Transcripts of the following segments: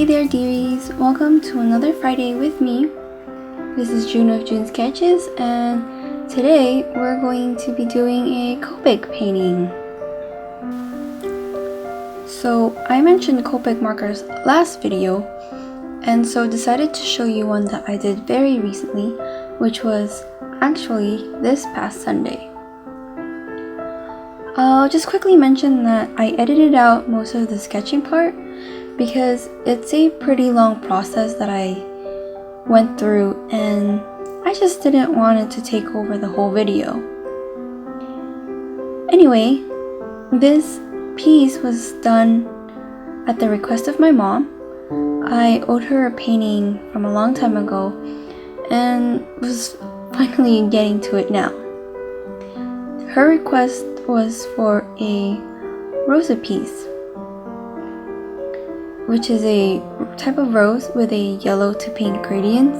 Hey there dearies, welcome to another Friday with me. This is June of June Sketches, and today we're going to be doing a Copic painting. So I mentioned Copic markers last video, and so decided to show you one that I did very recently, which was actually this past Sunday. I'll just quickly mention that I edited out most of the sketching part because it's a pretty long process that I went through and I just didn't want it to take over the whole video. Anyway, this piece was done at the request of my mom. I owed her a painting from a long time ago and was finally getting to it now. Her request was for a rosa piece, which is a type of rose with a yellow to pink gradients,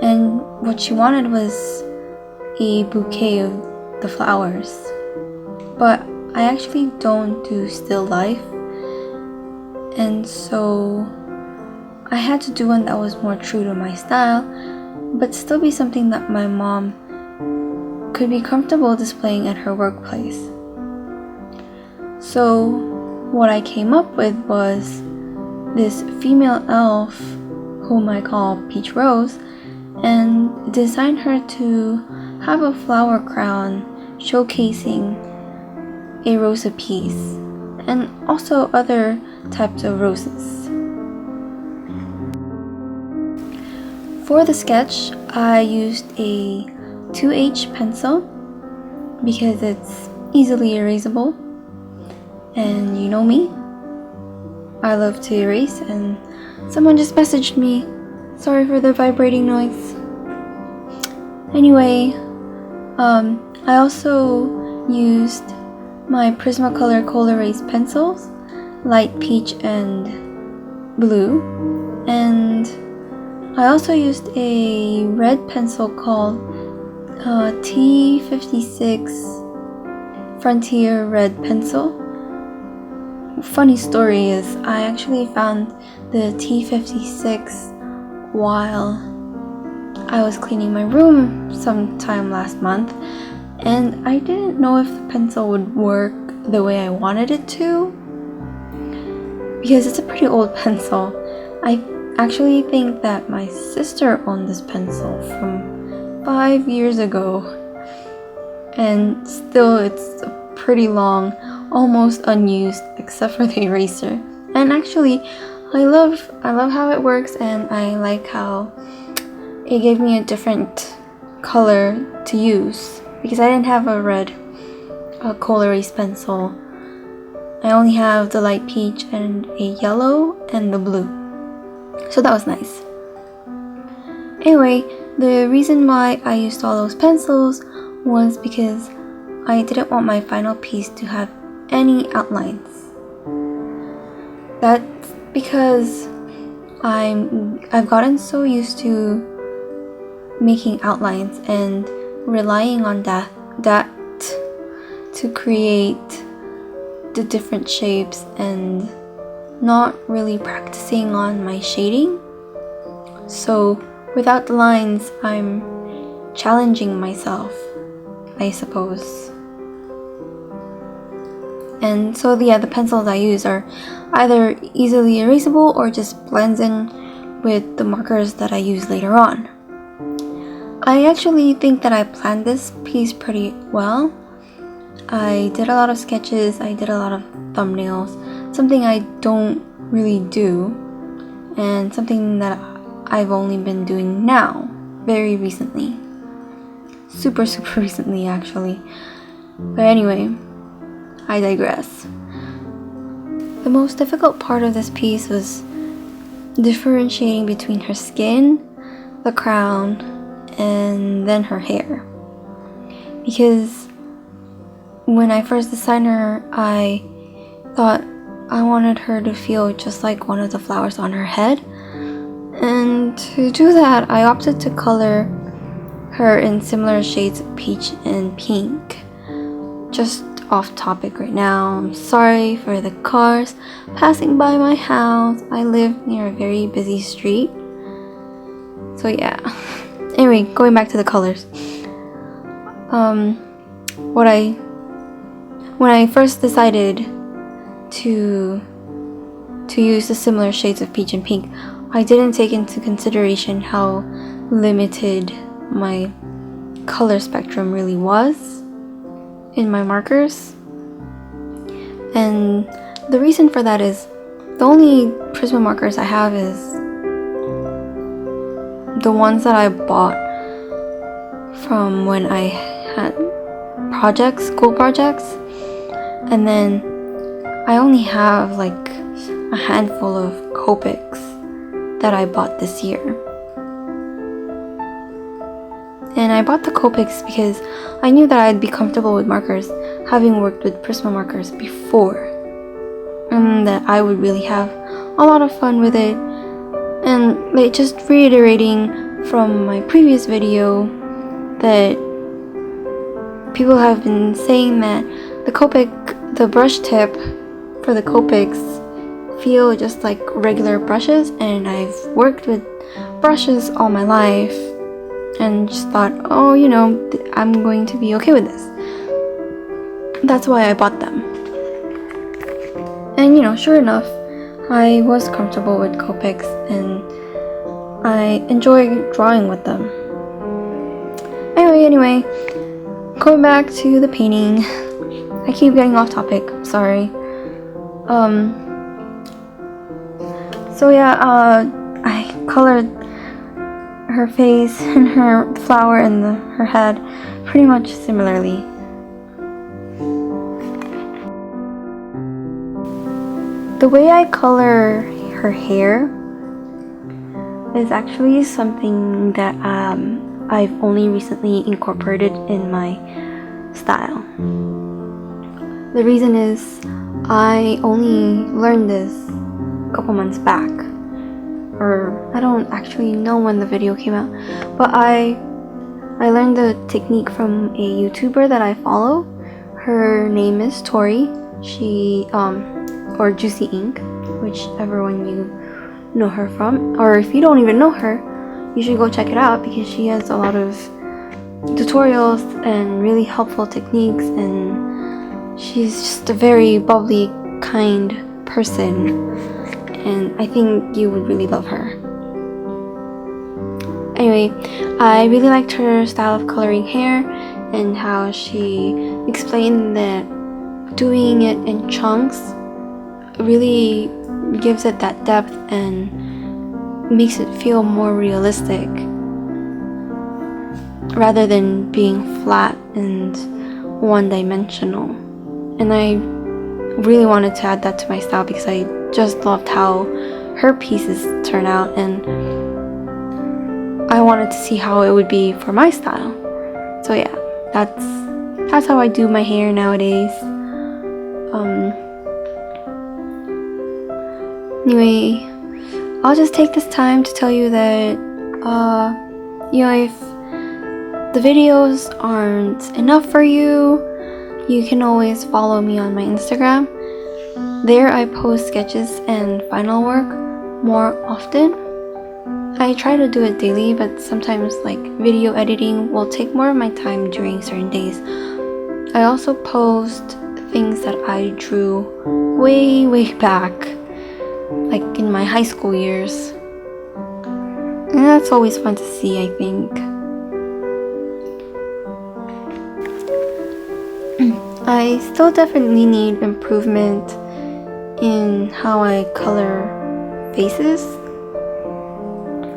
and what she wanted was a bouquet of the flowers. But I actually don't do still life, and so I had to do one that was more true to my style, but still be something that my mom could be comfortable displaying at her workplace. So what I came up with was this female elf, whom I call Peach Rose, and designed her to have a flower crown showcasing a rosa piece, and also other types of roses. For the sketch, I used a 2H pencil because it's easily erasable. And you know me, I love to erase, and someone just messaged me. Sorry for the vibrating noise. Anyway, I also used my Prismacolor Col-erase pencils, light peach and blue, and I also used a red pencil called T56 Frontier Red Pencil. Funny story is I actually found the T56 while I was cleaning my room sometime last month, and I didn't know if the pencil would work the way I wanted it to because it's a pretty old pencil. I actually think that my sister owned this pencil from 5 years ago, and still it's pretty long, almost unused except for the eraser. And actually I love how it works, and I like how it gave me a different color to use because I didn't have a red Col-erase pencil. I only have the light peach and a yellow and the blue, so that was nice. Anyway, the reason why I used all those pencils was because I didn't want my final piece to have any outlines. That's because I've gotten so used to making outlines and relying on that to create the different shapes and not really practicing on my shading. So without the lines, I'm challenging myself, I suppose. And so the pencils I use are either easily erasable or just blends in with the markers that I use later on. I actually think that I planned this piece pretty well. I did a lot of sketches, I did a lot of thumbnails, something I don't really do, and something that I've only been doing now, very recently. Super recently actually. But anyway, I digress. The most difficult part of this piece was differentiating between her skin, the crown, and then her hair. Because when I first designed her, I thought I wanted her to feel just like one of the flowers on her head. And to do that, I opted to color her in similar shades of peach and pink, just off topic right now. I'm sorry for the cars passing by my house. I live near a very busy street. So yeah. Anyway, going back to the colors. When I first decided to use the similar shades of peach and pink, I didn't take into consideration how limited my color spectrum really was in my markers. And the reason for that is the only Prisma markers I have is the ones that I bought from when I had projects, school projects, and then I only have like a handful of Copics that I bought this year. And I bought the Copics because I knew that I'd be comfortable with markers, having worked with Prisma markers before, and that I would really have a lot of fun with it. And like, just reiterating from my previous video that people have been saying that the Copic, the brush tip for the Copics feel just like regular brushes, and I've worked with brushes all my life and just thought, oh, you know, I'm going to be okay with this. That's why I bought them. And you know, sure enough, I was comfortable with Copics and I enjoy drawing with them. Anyway, going back to the painting. I keep getting off topic, sorry. So yeah, I colored her face and her flower and her head pretty much similarly. The way I color her hair is actually something that I've only recently incorporated in my style. The reason is I only learned this a couple months back, or I don't actually know when the video came out, but I learned the technique from a YouTuber that I follow. Her name is Tori. She or Juicy Ink, whichever one you know her from, or if you don't even know her, you should go check it out because she has a lot of tutorials and really helpful techniques, and she's just a very bubbly, kind person, and I think you would really love her. Anyway, I really liked her style of coloring hair and how she explained that doing it in chunks really gives it that depth and makes it feel more realistic rather than being flat and one-dimensional. And I really wanted to add that to my style because I just loved how her pieces turn out, and I wanted to see how it would be for my style. So yeah, that's how I do my hair nowadays. Anyway, I'll just take this time to tell you that you know, if the videos aren't enough for you, you can always follow me on my Instagram. There I post sketches and final work more often. I try to do it daily, but sometimes like video editing will take more of my time during certain days. I also post things that I drew way back, like in my high school years. And that's always fun to see, I think. I still definitely need improvement in how I color faces.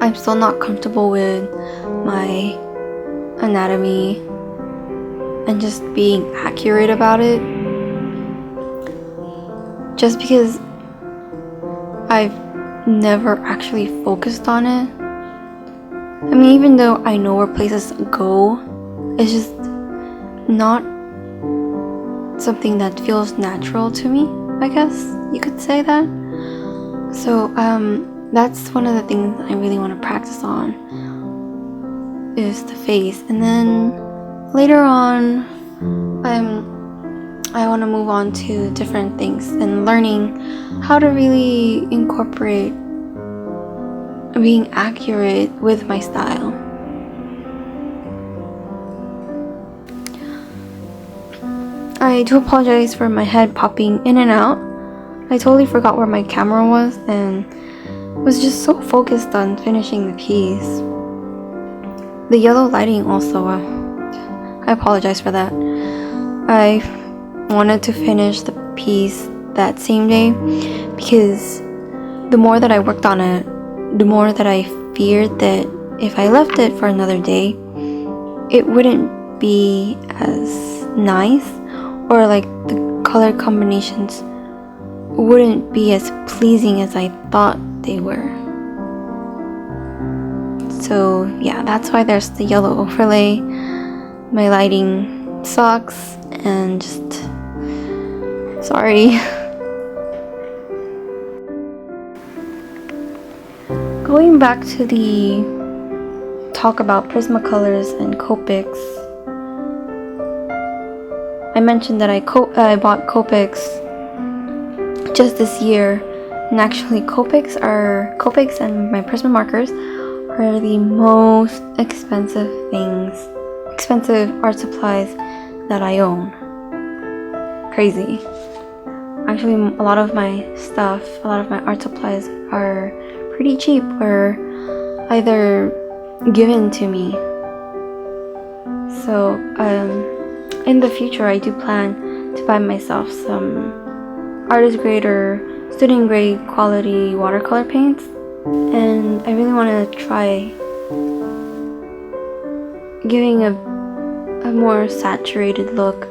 I'm still not comfortable with my anatomy and just being accurate about it. Just because I've never actually focused on it. I mean, even though I know where places go, it's just not something that feels natural to me, I guess you could say that. So that's one of the things I really want to practice on, is the face. And then later on, I want to move on to different things and learning how to really incorporate being accurate with my style. I do apologize for my head popping in and out. I totally forgot where my camera was and was just so focused on finishing the piece. The yellow lighting also, I apologize for that. I wanted to finish the piece that same day because the more that I worked on it, the more that I feared that if I left it for another day, it wouldn't be as nice, or like the color combinations wouldn't be as pleasing as I thought they were. So yeah, that's why there's the yellow overlay. My lighting sucks and just sorry. Going back to the talk about Prismacolors and Copics, I mentioned that I bought Copics just this year, and actually Copics and my Prisma markers are the most expensive art supplies that I own. Crazy. Actually, a lot of my art supplies are pretty cheap or either given to me. So in the future I do plan to buy myself some artist grade or student grade quality watercolor paints, and I really want to try giving a more saturated look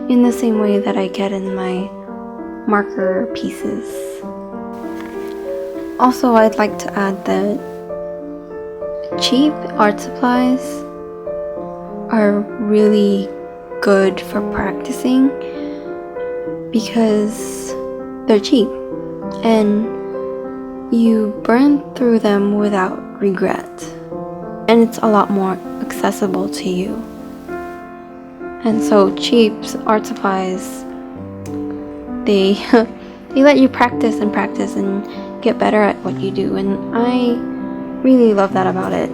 in the same way that I get in my marker pieces. Also, I'd like to add that cheap art supplies are really good for practicing because they're cheap and you burn through them without regret, and it's a lot more accessible to you. And so cheap art supplies, they let you practice and get better at what you do, and I really love that about it.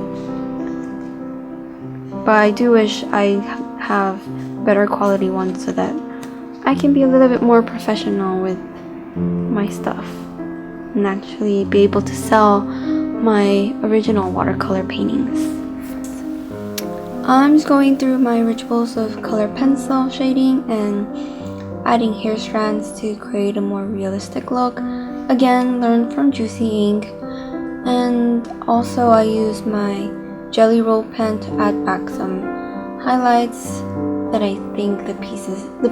But I do wish I have better quality ones so that I can be a little bit more professional with my stuff and actually be able to sell my original watercolor paintings. I'm just going through my rituals of color pencil shading and adding hair strands to create a more realistic look. Again, learn from Juicy Ink. And also I use my Jelly Roll pen to add back some highlights that I think the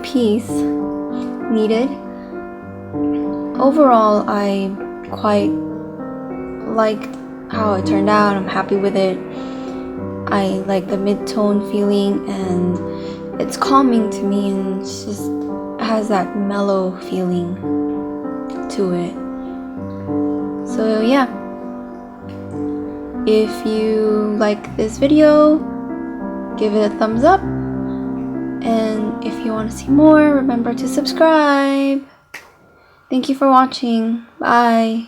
piece needed. Overall, I quite liked how it turned out. I'm happy with it. I like the mid-tone feeling, and it's calming to me, and it's just has that mellow feeling to it. So yeah, if you like this video, give it a thumbs up, and if you want to see more, remember to subscribe. Thank you for watching. Bye.